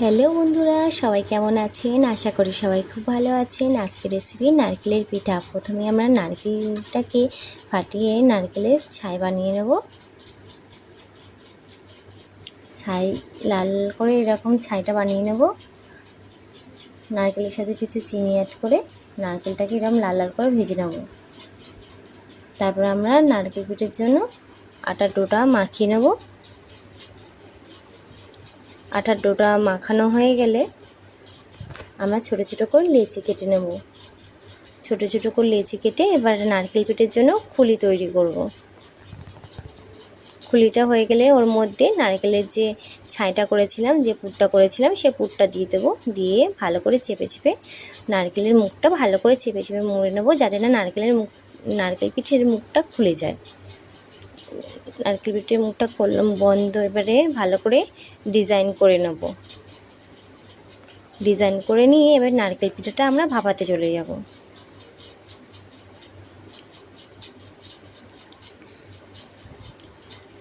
Hello বন্ধুরা, সবাই কেমন আছেন? আশা করি সবাই খুব ভালো আছেন। আজকের রেসিপি নারকেলের পিঠা। প্রথমে আমরা নারকেলটাকে ফাটিয়ে নারকেলের ছাই বানিয়ে নেব। ছাই লাল করে এরকম ছাইটা বানিয়ে নেব। নারকেলের সাথে কিছু চিনি অ্যাড করে নারকেলটাকে এরকম লাল লাল করে ভেজে নেব। তারপর আমরা নারকেল পিঠার জন্য আটার ডোটা মাখিয়ে নেব। আটার ডোটা মাখানো হয়ে গেলে আমরা ছোট ছোট করে লেচি কেটে নেব। ছোট ছোট করে লেচি কেটে এবার নারকেল পিঠের জন্য খুলি তৈরি করব। খুলিটা হয়ে গেলে ওর মধ্যে নারকেলের যে ছাইটা করেছিলাম, যে পুরটা করেছিলাম, সে পুরটা দিয়ে দেবো। দিয়ে ভালো করে চেপে চেপে নারকেলের মুখটা ভালো করে চেপে চেপে মুড়ে নেবো, যাতে না নারকেল পিঠের মুখটা খুলে যায়। নারকেল পিঠের মুখটা করলাম বন্ধ। এবারে ভালো করে ডিজাইন করে নেব। ডিজাইন করে নিয়ে এবার নারকেল পিঠাটা আমরা ভাপাতে চলে যাব।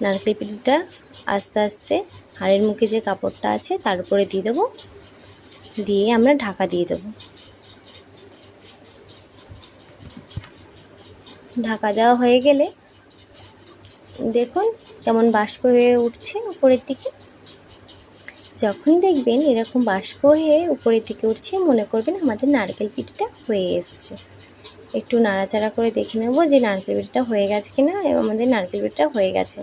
নারকেল পিঠাটা আস্তে আস্তে হাঁড়ির মুখে যে কাপড়টা আছে তার উপরে দিয়ে দেবো। দিয়ে আমরা ঢাকা দিয়ে দেবো। ঢাকা দেওয়া হয়ে গেলে দেখুন কেমন বাষ্প হয়ে উঠছে উপরের দিকে। যখন দেখবেন এরকম বাষ্প হয়ে উপরের দিকে উঠছে, মনে করবেন আমাদের নারকেল পিঠাটা হয়ে এসছে। একটু নাড়াচাড়া করে দেখে নেব যে নারকেল পিঠাটা হয়ে গেছে কিনা। আমাদের নারকেল পিঠাটা হয়ে গেছে।